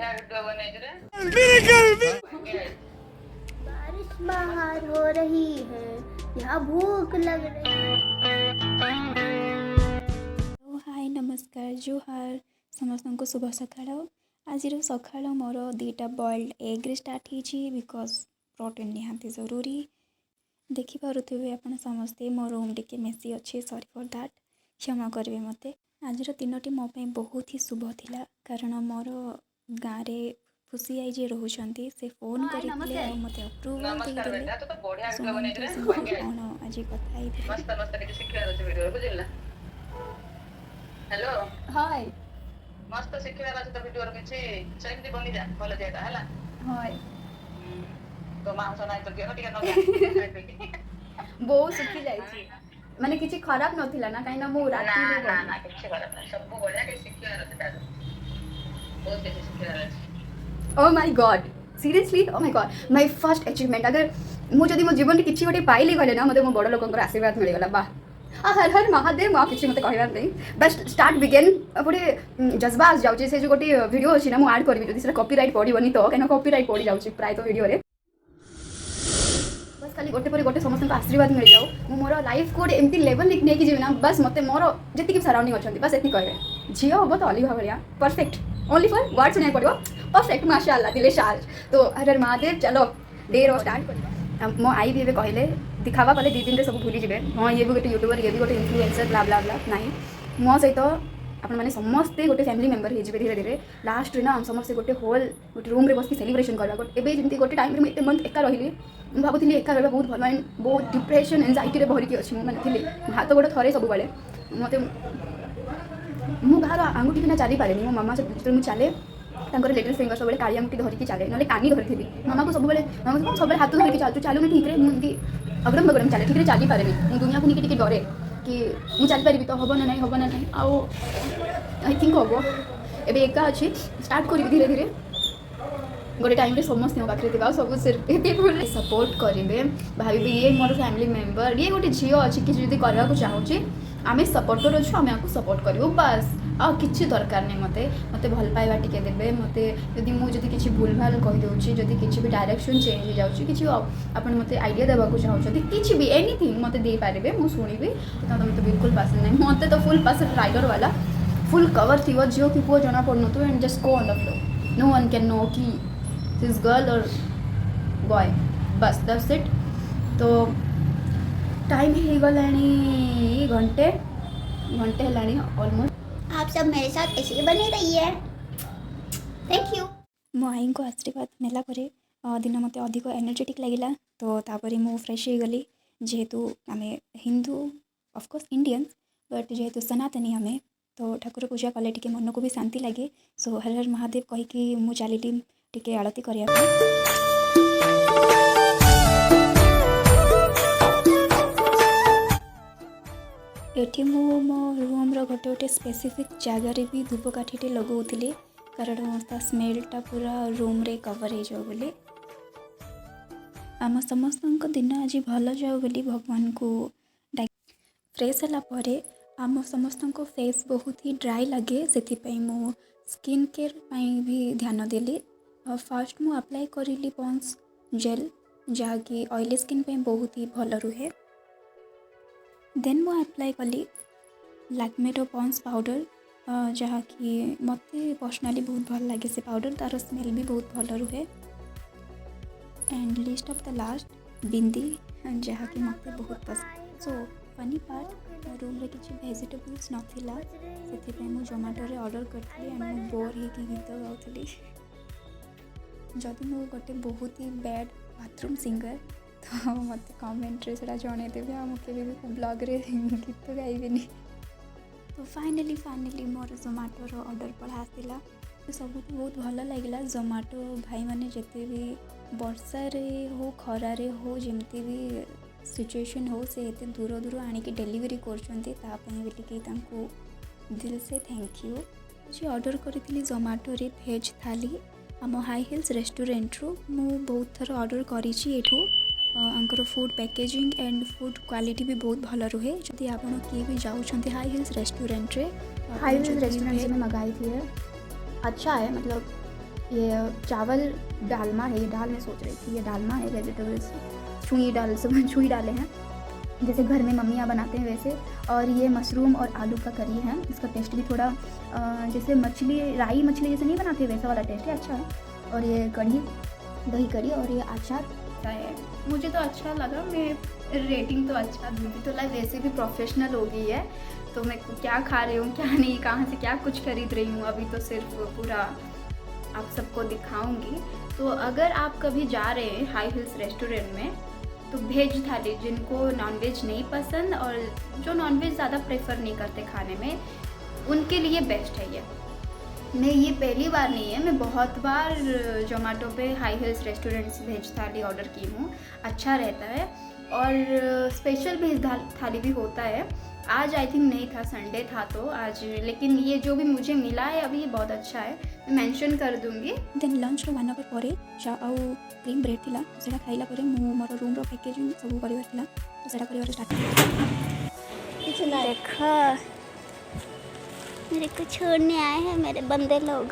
बारिश बाहर हो रही है, यहाँ भूख लग रही है। हाय नमस्कार जुहार समस्त शुभ सकाळ। आज सकाळ मोर 2टा बॉइल्ड एग्रे स्टार्ट होती बिकज प्रोटीन निहांती जरूरी। देखिपे आप समस्ते मो रूम टे मेसी अच्छे सॉरी फॉर दैट क्षमा करेंगे मत। आज 3टी मो बहुत ही शुभ थिला कारण मोर गाँव में खुशी आई जे रोचंती से फोन करते मत अप्रूवल कौन आज कथा हेलो हाय मस्त शिखिबार अछि त भिडियो किछि सेमती बनि जा कॉलेज एटा हला हाय तो मांस नाही तो केनो टिका न बहुत सुखी जाई माने किछि खराब नथिला ना काई ना मो राती रे ना ना किछि खराब ना सब बढ़िया के शिखिबार अछि ता बहुत किछि शिखिबार अछि। Oh my God seriously oh my God my first achievement अगर मु जदी मो जीवन किछि गोटे पाइले गले ना मते मो बड़ लोकंकर आशीर्वाद मिल गला। वाह हर हर महादेव मो किछि मते कहबार नहीं बस स्टार्ट बिगिन गोटे जज्बा आ जाउची से जो गोटे वीडियो अछि ना मु ऐड करबी जदी से कॉपीराइट पडिबनी तो केना कॉपीराइट पडी जाउची प्राय तो वीडियो रे बस खाली गोटे पर गोटे समस्त आशीर्वाद मिल जाऊ मु मोर लाइफ को एमती लेवल लेके जीवी ना बस मते मोर जति सराउंडिंग अच्छा बस एति कहबे झियो हम तो अलिभा भलिया परफेक्ट ओनली फॉर वर्ड सुनाई पड़ो परफेक्ट माशाअल्लाह दिले शाज। तो हर हर महादेव चलो डे रो स्टार्ट कर मो आई भी कहले दिखावा कले 2 दिन रे सब भूली जिवे हाँ ये भी गोटे यूट्यूबर ये भी गोटे इन्फ्लुएंसर ब्ला ब्ला ब्ला नहीं मो सहित आपण माने समस्ते गोटे फैमिली मेंबर हे जिवे धीरे धीरे लास्ट रे ना हम समस्ते गोटे होल गोटे रूम रे बस सेलिब्रेशन करबा एबे जेमती गोटे टाइम रे मैं एते मंथ एका रहिली मु भाबुଥିଲି एका रहबा बहुत भल माइंड बहुत डिप्रेशन एंजाइटी रे भरी के अछि मु माने थिली हाथ गोटे थरे सब बेले मते मु बाहर आंगुठी बिना चली पारेनी मो मामा से मु चले तांकर लिटिल फिंगर सब काली आंगुठी धरिकी चले ना कानी धरी मामा को सब हाथ धरिकी चलू चालू मैं ठीक मुझे अगरम बगरम चले ठीक चली पारे मुझे दुनिया को नहीं डरे कि मुझे चली पारि तो हम ना नहीं हम ना नहीं आउ आई थिंक हम एबे एका अच्छी स्टार्ट करी धीरे धीरे गोटे टाइम रे समस्त पाखे थी सब सपोर्ट करेंगे भाई ये मोर फैमिली मेंबर ये गोटे झील अच्छी किसी जब करने को चाहूँगी आम सपोर्टर अच्छु आम आपको सपोर्ट करूँ बस आ कि दरकार नहीं मत मत भल पाइबा टिके देवे मत जदि मुझे किसी भूल भाल कहीदे जदि किसी भी डायरेक्शन चेंज हो जाऊँगी कि आप आइडिया देवाक चाहते किसी भी एनीथिंग मत दे पारे मुझे शुणिबी तो मत बिल्कुल पसंद नहीं मत तो फुल पसंद राइडर वाला फुल कवर थी झील कि पुआ जना पड़ नु and just go on the flow no one can know कि दिस गर्ल और बॉय बस दैट्स इट। तो टाइम हो गलानी घंटे घंटे है ऑलमोस्ट आप सब मेरे साथ ऐसे ही बने रहिए थैंक यू। मो आई को आशीर्वाद नेला परे दिन मत अधिक एनर्जेटिक लगिला तो तापरे मु फ्रेश हो गली जेहेतु आम हिंदू ऑफकोर्स इंडियंस बट जेहेतु सनातनी आम तो ठाकुर पूजा कले टिके मन को भी शांति लगे सो हर हर महादेव कहीकि मु चली टिके आरती करने एठी मो मो रूम्र गोटे गोटे स्पेसिफिक जगार भी धूपकाठीटे लगौली कारण ता स्मेलटा पूरा रूम रे कवर हो जाओ बोली आम समस्त दिन आज भल जाओ बोली भगवान को फ्रेश है आम समस्त फेस बहुत ही ड्राई लगे से मो स्किन केयर भी ध्यान देली फास्ट मु अप्लाई करी पॉन्स जेल जहाँकि ऑयली स्किन पे बहुत ही भल रुहे देन मु अप्लाई कली लैक्मेर पॉन्स पाउडर जहाँकि मत पर्सनाली बहुत भल लगे से पाउडर तार स्मेल भी बहुत भल रुहे and list of the last बिंदी जहाँकि मत बहुत पसंद सो फनी पार्ट रूम रे किसी वेजिटेबल्स नथिला से मु जोमाटो रे ऑर्डर करथली एंड मु बोर ही गीत गाउथली जदि मु गोटे बहुत ही बैड बाथरूम सिंगर तो मत कमेंट रे सेटा जणे देबे आ मु केबे भी ब्लॉग रे गीत गाइबेनी। तो फाइनली मोर जोमाटो रो ऑर्डर पड़ा आसला तो सब बहुत भल लगे जोमाटो भाई माने जिते भी वर्षा रे हो खरा रे हो जमती भी सिचुएशन हो से एते दूर दूर आनिक डेलीवरी कर दिल से थैंक यू। जी ऑर्डर करी जोमाटो रे भेज थाली आम हाई हिल्स रेस्टोरेंट रू मु बहुत थर ऑर्डर करी Anchor food packaging and food quality भी बहुत भल रुहे जदि आप किए भी जाऊँच हाई हिल्स रेस्टोरेंट रे हाई हिल्स रेस्टोरेंट से मैं मंगाई थी अच्छा है मतलब ये चावल डालमा है, ये दाल मैं सोच रही थी, ये डालमा है, वेजिटेबल्स छुई डाले हैं जैसे घर में मम्मियाँ बनाते हैं वैसे। और ये मशरूम और आलू का करी है, इसका टेस्ट भी थोड़ा जैसे मछली, राई मछली जैसे नहीं बनाते वैसा वाला टेस्ट है, अच्छा है। और ये कढ़ी, दही कढ़ी और ये अचार है। मुझे तो अच्छा लगा, मैं रेटिंग तो अच्छा दूँगी। तो लाइक वैसे भी प्रोफेशनल हो गई है, तो मैं क्या खा रही हूँ क्या नहीं, कहाँ से क्या कुछ खरीद रही हूँ, अभी तो सिर्फ पूरा आप सबको दिखाऊंगी। तो अगर आप कभी जा रहे हैं हाई हिल्स रेस्टोरेंट में, तो वेज थाली, जिनको नॉनवेज नहीं पसंद और जो नॉनवेज ज़्यादा प्रेफर नहीं करते खाने में, उनके लिए बेस्ट है ये। मैं ये पहली बार नहीं है, मैं बहुत बार जोमेटो पे हाई हिल्स रेस्टोरेंट से वेज थाली ऑर्डर की हूँ, अच्छा रहता है। और स्पेशल वेज थाली भी होता है। आज आई थिंक नहीं था, संडे था तो आज, लेकिन ये जो भी मुझे मिला है अभी ये बहुत अच्छा है, मैं मेंशन कर दूँगी। देन लंच 1 आवर पर चा आउ क्रीम ब्रेड थिला, सेटा खाइला परे मु मोर रूम रो पैकेजिंग सब करिवार थिला, तो सेटा करिवार स्टार्ट कुछ ना देखो, मेरे को छोड़ने आए हैं मेरे बंदे लोग।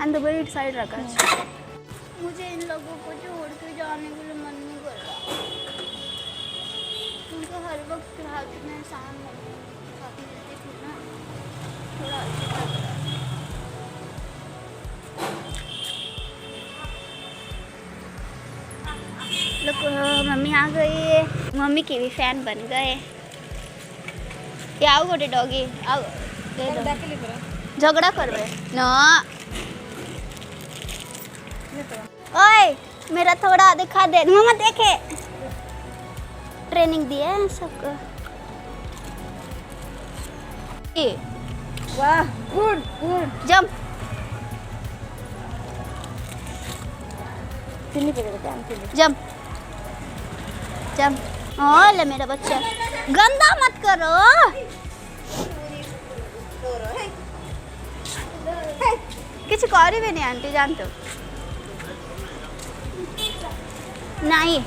अंदर साइड रखा। मुझे इन लोगों को छोड़ के जाने के लिए मन नहीं कर रहा, क्योंकि हर वक्त रात में शाम में साथ मिलती थी ना, थोड़ा अच्छा लग रहा है। लोग मम्मी आ गई, मम्मी के भी फैन बन गए। ये आओ गोटे डॉगी, आओ दे दो। झगड़ा कर रहे ना। ओए मेरा थोड़ा दिखा दे मम्मा, देखे ट्रेनिंग दी है सबको। वाह, good good. Jump. Jump jump. ओले मेरा बच्चा, गंदा मत करो। किसी करी भी नहीं आंटी, जानते हो नहीं।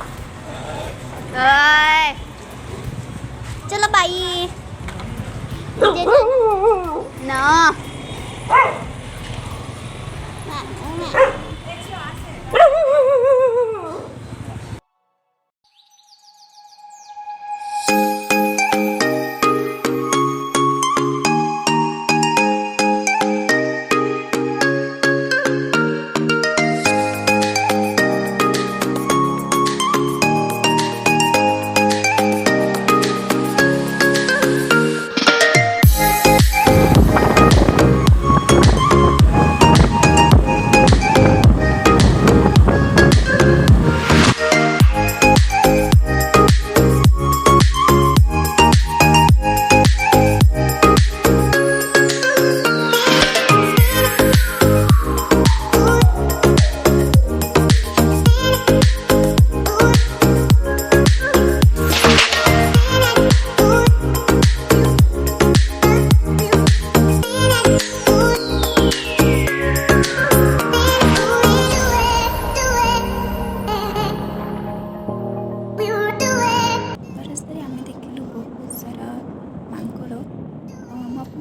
चलो भाई ना।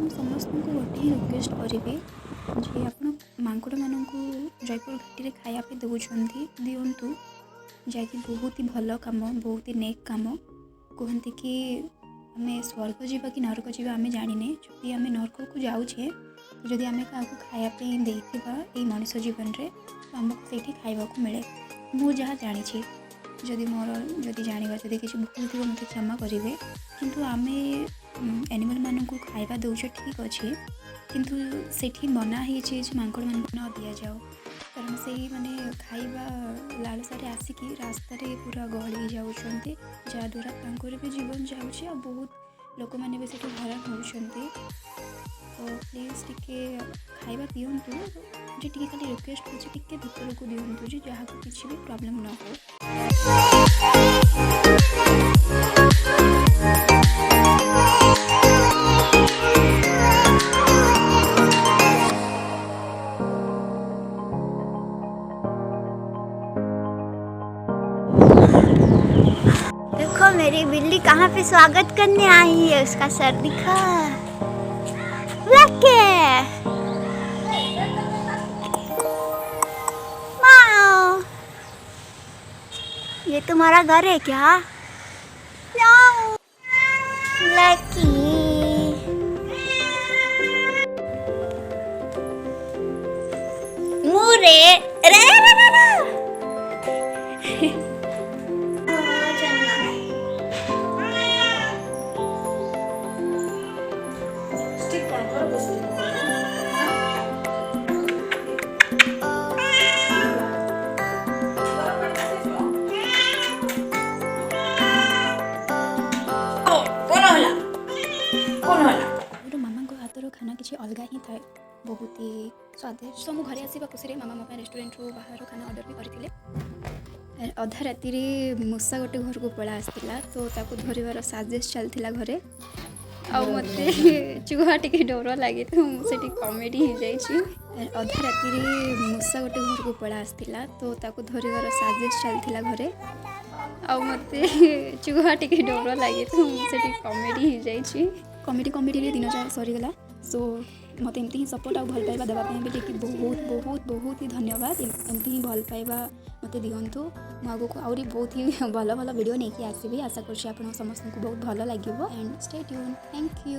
समस्त को गोटे ही रिक्वेस्ट करी जे आप मांकड़ मानक जयपुर घाटी खायापी दिंतु जैकि बहुत ही भल कम, बहुत ही नेक कम। कहते कि आम स्वर्ग जावा कि नरक जावा आम जाने, जदि आम नरक को जाऊे तो जदि आम क्या खायापी देवा ये मनुष्य जीवन में तो आमको से खावा मिले। मु जहाँ जानी जदि मोर जदि जाना जदि किसी भूल थी मत क्षमा करेंगे, किंतु आम एनिमल मानक खाଇବା दौचे ठीक अच्छे, किंतु सेठी मना है मांकड़ मान न दि जाओ, कारण से माने खाଇବା लालसारे आसिकी रास्ता पूरा गहली जाऊँच, जहाँद्वारा तांकर भी जीवन जाऊँच आ बहुत लोक मैंने भी से हैरान होती। तो प्लीज टिके खाଇବା दिंतु, जे टिके खाली रिक्वेस्ट होची टिके भीतर को दिंतु जे जहाँ को किसी भी प्रॉब्लम न हो। देखो मेरी बिल्ली कहाँ पे स्वागत करने आई है, उसका सर दिखा। ये तुम्हारा घर है क्या? लकी मुरे रे रे रे रे। ମୋର ମାମାଙ୍କ ହାତର ଖାନା କିଛି ଅଲଗା ହିଁ ଥାଏ, ବହୁତ ହି ସ୍ୱାଦିଷ୍ଟ। ମୁଁ ଘରେ ଆସିବା ଖୁସିରେ ମାମା ମୋ ପାଇଁ ରେଷ୍ଟୁରାଣ୍ଟରୁ ବାହାର ଖାନା ଅର୍ଡ଼ର ବି କରିଥିଲେ। ଅଧା ରାତିରେ ମୂଷା ଗୋଟେ ଘରକୁ ପଳା ଆସିଥିଲା, ତ ତାକୁ ଧରିବାର ସାଜେଶ ଚାଲିଥିଲା ଘରେ। ଆଉ ମୋତେ ଚୁହା ଟିକେ ଡର ଲାଗେ, ତ ସେଠି କମେଡ଼ି ହେଇଯାଇଛି। ଅଧା ରାତିରେ ମୂଷା ଗୋଟେ ଘରକୁ ପଳା ଆସିଥିଲା, ତ ତାକୁ ଧରିବାର ସାଜେଶ ଚାଲିଥିଲା ଘରେ। ଆଉ ମୋତେ ଚୁହା ଟିକେ ଡର ଲାଗେ, ତ ସେଠି କମେଡ଼ି ହେଇଯାଇଛି। କମେଡ଼ିରେ ଦିନ ଯାକ ସରିଗଲା। ସୋ ମୋତେ ଏମିତି ହିଁ ସପୋର୍ଟ ଆଉ ଭଲ ପାଇବା ଦେବା ପାଇଁ ବି ଟିକେ ବହୁତ ହି ଧନ୍ୟବାଦ। ଏମିତି ହିଁ ଭଲ ପାଇବା ମୋତେ ଦିଅନ୍ତୁ। ମୁଁ ଆଗକୁ ଆହୁରି ବହୁତ ହି ଭଲ ଭିଡ଼ିଓ ନେଇକି ଆସିବି। ଆଶା କରୁଛି ଆପଣ ସମସ୍ତଙ୍କୁ ବହୁତ ଭଲ ଲାଗିବ। And stay tune. Thank you.